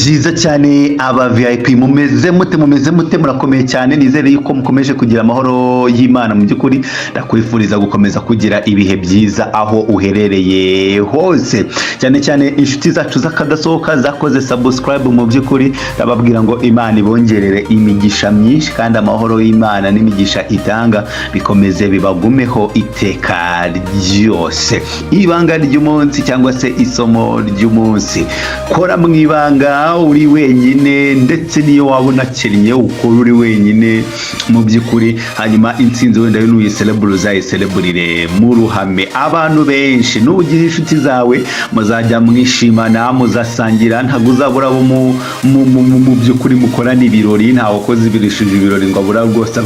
byiza cyane aba VIP mumeze mute murakomeye cyane, nizere yuko mukomeje kugira amahoro y'Imana. Mu by'ukuri ndakwifuriza gukomeza kugira ibihe byiza aho uherereye hose, cyane cyane inshuti zacu z'akadasohoka zakoze subscribe. Mu by'ukuri ndababwira ngo Imana ibongerere imigisha myinshi, kandi amahoro y'Imana n'imigisha itanga bikomeze bibagumeho iteka ryose. Ibanga ry'umunsi cyangwa se isomo ry'umunsi: kora mu ibanga uri wenyine, ndetse niyo wabona kennye ukora uri wenyine mu by'ukuri, hanyuma intsinzi wenda nuyiserebura uzayisereburire mu ruhame. Abantu benshi nugira inshuti zawe muzajya mwishimana, muzasangira, ntabwo uzabura abo mu by'ukuri mukorana ibirori. nta wakoze ibirishije ibirori ngo abura rwose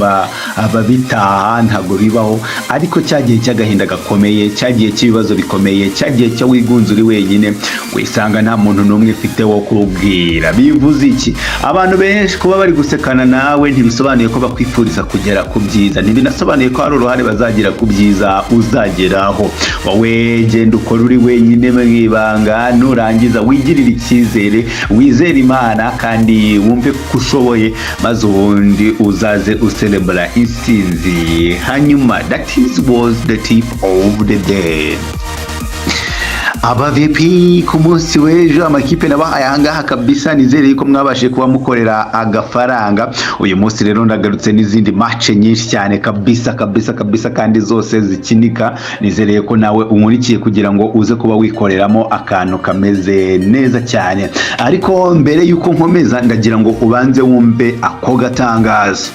ababitaha, ntabwo bibaho. Ariko cyagiye cy'agahinda gakomeye, cyagiye cy'ibibazo bikomeye, cyagiye cyo wigunze uri wenyine, wisanga nta muntu n'umwe ufite wo kubwira. Bivuze iki? Abantu benshi kuba bari gusekana nawe ntibisobanuye ko bakwifuriza kugera ku byiza, ntibinasobanuye ko hari uruhare bazagira ku byiza uzageraho. Wowe genda ukora uri wenyine mu ibanga, nurangiza wigirire icyizere, wizere Imana kandi wumve ko ushoboye, maze ubundi uzaze userebura intsinzi. Hanyuma that was the tip of the day. Aba VIP ku munsi w'ejo amakipe nabahaye ahangaha kabisa, nizere yuko mwabashe kuba mukorera agafaranga. Uyu munsi rero ndagarutse n'izindi match nyinshi cyane kabisa, kandi zose zikinika. Nizereye ko nawe umurikiye kugira ngo uze kuba wikoreramo akantu kameze neza cyane. Ariko mbere yuko nkomeza, ndagira ngo ubanze wumve ako gatangazo.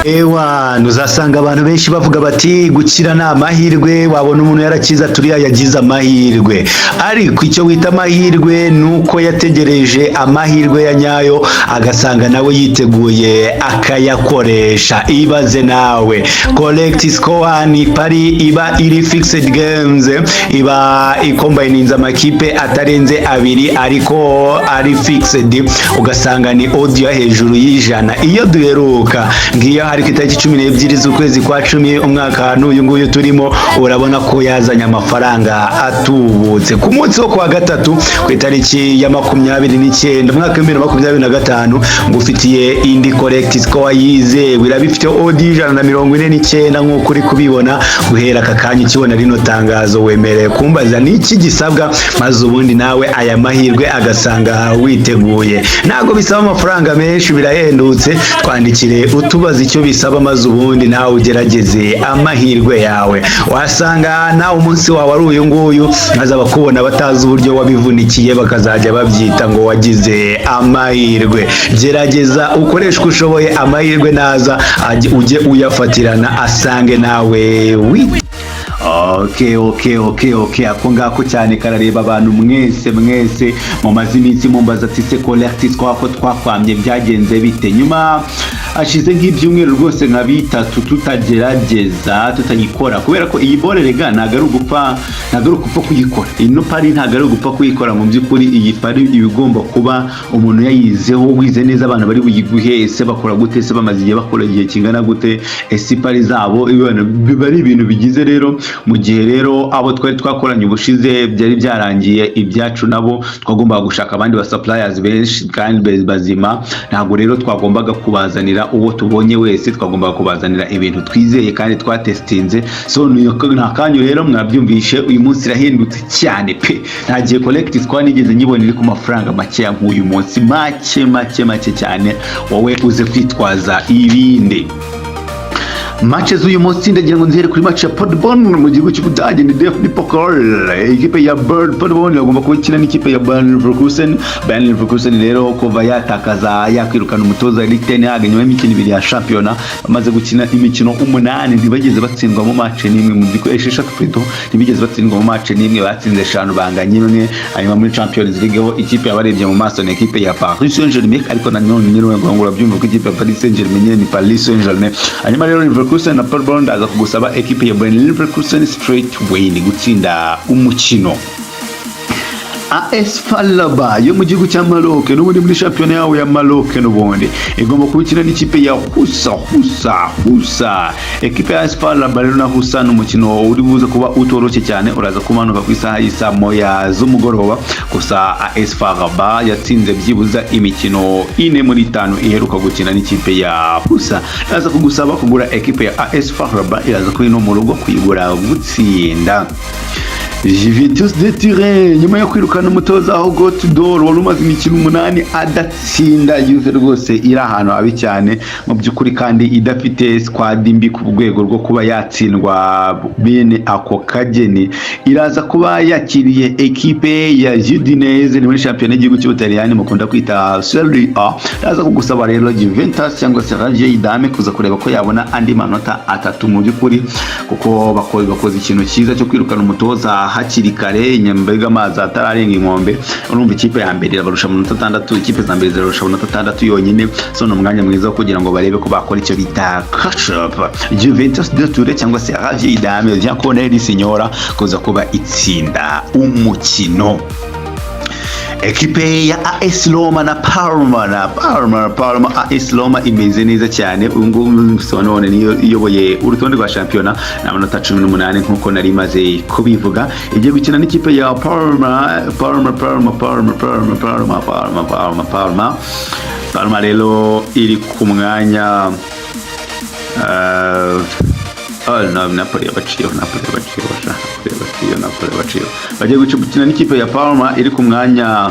Ewa, nuzasanga abantu benshi bavuga bati gukira ni amahirwe, wabona umuntu yarakiza turiya yagize amahirwe. Ariko icyo wita amahirwe nuko yategereje amahirwe ya nyayo, agasanga nawe yiteguye akayakoresha. Ibaze nawe, collect score ni pari iba iri fixed games, iba ikombininze amakipe atarenze abiri ariko ari fixed, ugasanga ni audio hejuru y'ijana. Iyo duheruka ngiyo hari ku itariki 12 z'ukwezi kwa 10 umwaka n'uyu nguyu turimo, urabona ko yazanye amafaranga atubutse. Ku munsi wo kwa gatatu ku itariki ya 29 umwaka wa 2025 ngufitiye indi correct score yizewe, irabifite audio 149 nk'uko uri kubibona. Guhera aka kanya ukibona rino tangazo wemereye kumbaza niki gisabwa, maze ubundi nawe aya mahirwe agasanga witeguye. Ntago bisaba amafaranga menshi, birahendutse. Twandikire utubaza icyo bisaba, maze ubundi nawe ugerageze amahirwe yawe. Wasanga nawe umunsi wawe ari uyu nguyu, maze abakubona batazi uburyo wabivunikiye bakazajya babyita ngo wagize amahirwe. Gerageza ukoreshe uko ushoboye, amahirwe naza ujye uyafatirana asange nawe Okay. Ako ngako cyane karareba abantu mwese mumaze iminsi mumbaza ati se collect score ko twakwamye byagenze bite? Nyuma ashize nk'ibyumweru rwose nka bitatu tutagerageza, tutagikora, kubera ko iyi bore rega ntago ari ugupfa kuyikora. Ino pari ntago ari ugupfa kuyikora. Mu by'ukuri iyi pari ibigomba kuba umuntu yayizeho, wize neza abantu bari buyiguhe. Ese bakora gute? Se bamaze igihe bakora igihe kingana gute? Ese pari zabo biba ari ibintu bigize. Rero mu gihe rero abo twari twakoranye ubushize byari byarangiye ibyacu, nabo twagombaga gushaka abandi ba suppliers benshi kandi bazima. Ntabwo rero twagombaga kubazanira uwo tubonye wese, twagombaga kubazanira ibintu twizeye kandi twatestinze. So nta kanyu rero mwabyumvishe, uyu munsi irahindutse cyane pe. Ntagiye collect score nigeze nyibona iri ku mafaranga make nk'uyu munsi, make cyane. Wowe uze kwitwaza ibindi. Matches z'uyu munsi ndagira ngo nzihere kuri match ya Paderborn mu gihugu cy'Ubudage, ni DFB Pokal. Ikipe ya Paderborn iragomba kubikina n'ikipe ya Bayer Leverkusen. Rero kuva yatakaza yakwirukana umutoza Erik ten Hag nyuma y'imikino 2 ya shampiyona, bamaze gukina imikino 8 ntibageze batsindwa mu match n'imwe. Mu gihe 6 ntibigeze batsindwa mu match n'imwe, batsinze 5 banganye imwe. Hanyuma muri Champions League ho ikipe yabarebye mu maso ni ikipe ya Paris Saint-Germain, ariko nanone nyine ngo urabyumva ko ikipe ya Paris Saint-Germain ni Paris Saint-Germain. Hanyuma rero Leverkusen na Paderborn aza kugusaba ekipe ya Bayer Leverkusen straight way ni gutsinda umukino. AS FAR Rabat yo mu gihugu cya Maroc n'ubundi muri shampiyona yawo ya Maroc n'ubundi igomba kubikina n'ikipe ya Husa. Ekipe ya AS FAR Rabat rero na Husa n'umukino uri buze kuba utoroshye cyane, uraza kumanuka ku isaha y'isa moya z'umugoroba. Gusa AS FAR Rabat yatsinze byibuza imikino 4 muri 5 iheruka gukina n'ikipe ya Husa. Iraza kugusaba kugura ekipe ya AS FAR Rabat, iraza kwino mu rugo kuyigura gutsinda. Juventus de Turin nyuma yo kwirukana umutoza aho Gotidor wari umaze imikino 8 adatsinda, Juve rwose iri ahantu habi cyane mu by'ukuri kandi idafite squad mbi ku rwego rwo kuba yatsindwa bene ako kageni. Iraza kuba yakiriye ekipe ya Udinese muri shampiyona y'igihugu cy'Ubutaliyani mukunda kwita Serie A. Iraza kugusaba rero Juventus cyangwa se Reggio Emilia kuza kureba ko yabona andi manota 3 mu by'ukuri, kuko bakoze ikintu cyiza cyo kwirukana umutoza hakiri kare nyambega amazi atararenga inkombe. Urumva ikipe ya mbere irabarusha amanota 6, ikipe za mbere zirarusha amanota 6 yonyine, so no mwanya mwiza kugira ngo barebe ko bakora icyo bita catch up. Juventus de Turin cyangwa se Reggio Emilia Jean Corneli Signora kuza kuba itsinda umukino. Ekipe ya AS Roma na Parma AS Roma imeze neza cyane, ubungubu none niyo iyoboye urutonde rwa shampiyona n'amanota 18 nkuko nari maze kubivuga. Igiye gukina n'ikipe ya Parma rero iri ku mwanya Napoli yabaciye bagiye gukina n'ikipe ya Parma iri ku mwanya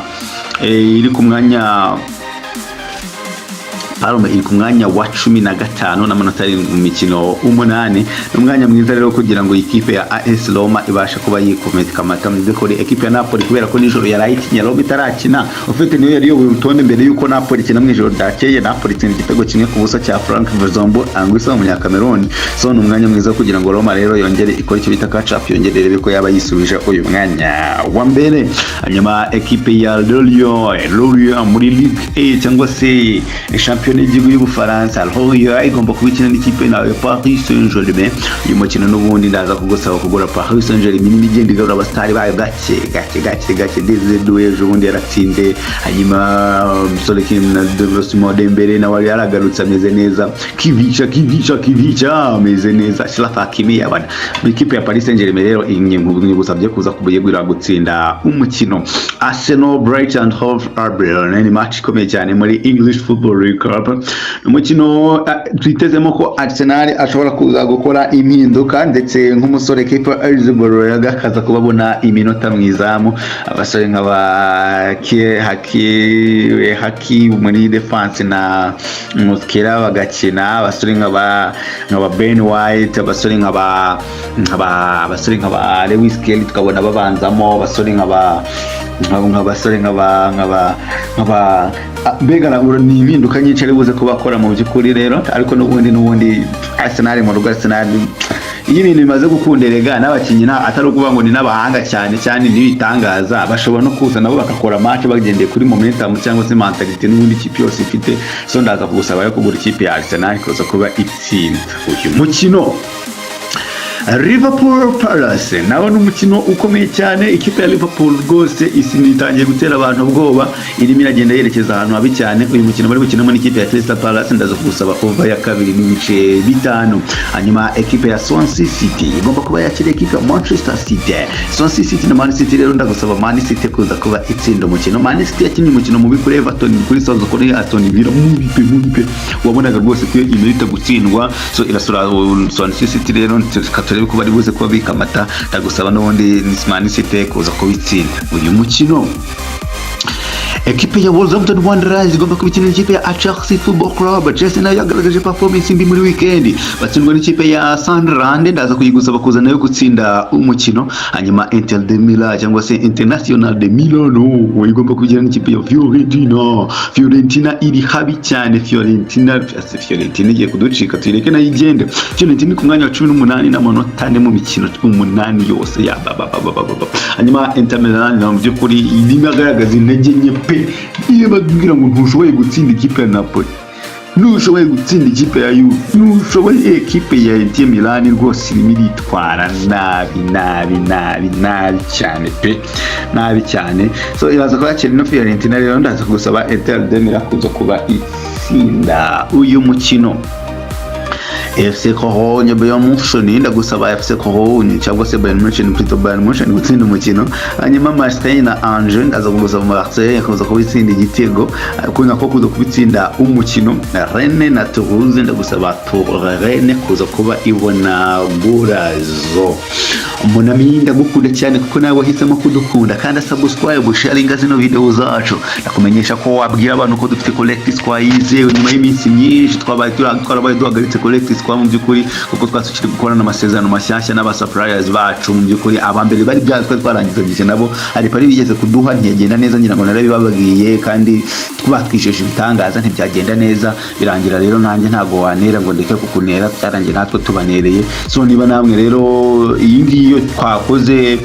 Parma iri ku mwanya wa 15 n'amanota ari mu mikino 8. N'umwanya mwiza rero kugira ngo ikipe ya AS Roma ibashe kuba yikomeka amata mu kuri ekipe ya Napoli, kubera ko nijoro yarayikinya Roma itarakina. Ufite niyo yari yoboye urutonde mbere yuko Napoli kina mu ijoro dakeye. Napoli itsinze igitego kimwe ku busa cya Frank Verzombo Anguissa mu Cameroon. So n'umwanya mwiza kugira ngo Roma rero yongere ikora icyo bita catch up, yongere rebe ko yaba yisubije uyu mwanya wa mbere. Hanyuma ekipe ya Lorient muri Ligue A cyangwa se shampiyona y'igihugu y'Ubufaransa, Lorient igomba kubikina n'ikipe na Paris Saint-Germain. Uyu mukino n'ubundi ndaza kugusaba kugura Paris Saint-Germain n'igenda igarura abastari bayo gake Désiré ejo bundi yaratsinze. Hanyuma Musole Kim Ousmane Dembélé nawe wari yaragarutse ameze neza. Kivica ameze neza. Achraf Hakimi yabana ikipe ya Paris Saint-Germain rero ingusabye kuza kubuyegura gutsinda umukino. Arsenal Brighton and Hove Albion ni match ikomeye cyane muri English Football League. Umukino twitezemo ko Arsenal ashobora kuza gukora impinduka, ndetse nk'umusore Kepa Arrizabalaga akaza kubabona iminota mwizamu. Abasore nk'aba Haki muri defense na Muskera bagakina, abasore nk'aba Ben White, abasore nk'aba Lewis Kelly tukabona babanzamo, abasore nk'aba mbega ni impinduka nyinshi ari buze kubakora mu by'ukuri rero. Ariko n'ubundi Arsenal mu rugo, Arsenal iyo ibintu bimaze gukunderega n'abakinnyi atari ukuvuga ngo ni n'abahanga cyane n'ibitangaza, bashobora no kuza nabo bagakora match bagendeye kuri momentum cyangwa se mentality n'ubundi ikipe yose ifite. So ndaza kugusaba yo kugura ikipe ya Arsenal kuza kuba itsinda uyu mukino. Liverpool Palace nawo n'umukino ukomeye cyane. Ikipe ya Liverpool rwose itangiye gutera abantu ubwoba, irimo iragenda yerekeza ahantu habi cyane. Uyu mukino bari gukinamo n'ikipe ya Crystal Palace ndaza kugusaba over ya 2.5. Hanyuma ekipe ya Swansea City igomba kuba yakiriye ekipe ya Manchester City. Swansea City na Man City rero ndagusaba Man City kuza kuba itsinda umukino. Man City yakinnye umukino mubi kuri Everton kuri South Korea, Aston Villa mubi wabonaga rwose ko imerita gutsindwa. So irasura Swansea City rero turebe ko bari buze kuba bikamata. Ndagusaba n'ubundi Man City kuza kubitsinda uyu mukino. Ekipe ya Wolverhampton Wanderers igomba kubikina n'ikipe ya Chelsea Football Club. Chelsea nayo yagaragaje performance mbi muri weekend, batsindwa n'ikipe ya Sunderland. Ndaza kuyigusaba kuza nayo gutsinda umukino. Hanyuma Inter de Milan cyangwa se International de Milano igomba kubikina n'ikipe ya Fiorentina iri habi cyane. Fiorentina igiye kuducika, tuyireke nayo igende. Fiorentina ku mwanya wa 18 n'amanota 4 mu mikino 8 yose ya hanyuma Inter Milan mu by'ukuri irimo agaragaza intege nke pe. Iyo babwira ngo ntushoboye gutsinda ikipe ya Napoli, nushoboye gutsinda ikipe ya Juve, nushoboye ekipe ya Inter Milan rwose irimo iritwara nabi cyane pe, nabi cyane. So iraza ko yakira no Fiorentina, rero ndaza kugusaba Inter de Milan kuza kuba itsinda uyu mukino. FC Cologne Bayern Munich, ndagusaba FC Cologne cyangwa se Bayern Munich, plutôt Bayern Munich gutsinda umukino. Hanyuma Marseille na Angers ndaza kugusaba Marseille kuza kubitsinda igitego, kuko kuza kubitsinda umukino. Rennes na Toulouse ndagusaba Rennes kuza kuba ibona gurazo. Umunami ndagukunda cyane kuko nawe wahisemo kudukunda, kandi subscribe sharinga zino video zacu, ndakumenyesha ko wabwira abantu ko dufite collect squad yizewe nyuma y'iminsi myinshi twabaye duhagaritse collect squad mu byukuri, kuko twasukiri gukorana amasezerano mashyashya n'aba suppliers bacu. Mu byukuri abambere bari byazwe twarangizagije nabo ari pari bigeze kuduha ntiyagenda neza, ngira ngo narabibabwiye, kandi twatwisheje ibitangaza ntibyagenda neza birangira. Rero nanjye ntago wanera ngo ndeke kukunera, twarangiye natwe tubanereye. So niba namwe rero iyi ngiyo twakoze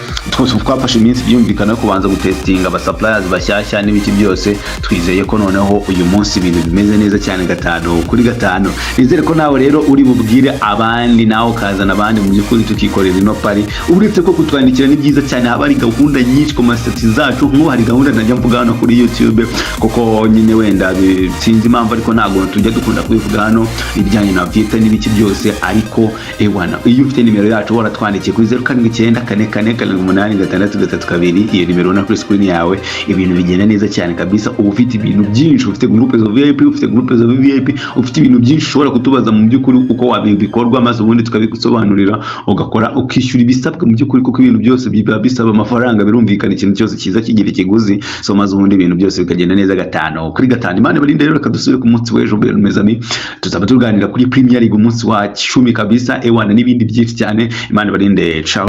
twafashe iminsi byumvikana kubanza gutestinga aba suppliers bashyashya n'ibiki byose, twizeye ko noneho uyu munsi ibintu bimeze neza cyane 5-5. Nizere ko nawe rero uri bubwire abandi, nawe kazana abandi mu byukuri tukikorera ino pari. Uretse ko kutwandikira ni byiza cyane, haba ari gahunda nyinshi ku masitati zacu, nko hari gahunda najya mvuga hano kuri YouTube, kuko nyine wenda sinzi impamvu ariko ntago tujya dukunda kubivuga hano ibijyanye na byita n'ibiki byose. Ariko ewana, iyo ufite nimero yacu waratwandikiye kuri 0794488632, iyo nimero na kuri screen yawe, ibintu bigenda neza cyane kabisa. Ubu ufite ibintu byinshi, ufite groupe zo VIP, ufite groupe zo VIP, ufite ibintu byinshi ushobora kutubaza mu byukuri uko wabikorwa, maze ubundi tukabigusobanurira ugakora ukishyura ibisabwa mu byukuri, kuko ibintu byose biba bisaba amafaranga, birumvikana ikintu cyose kiza kigira ikiguzi. So maze ubundi ibintu byose bikagenda neza 5-5. Imana barinde rero, reka dusubire ku munsi w'ejo mbere mezami, tuzaba tuganira kuri Premier League umunsi wa 10 kabisa, ewana n'ibindi byinshi cyane. Imana barinde, ciao.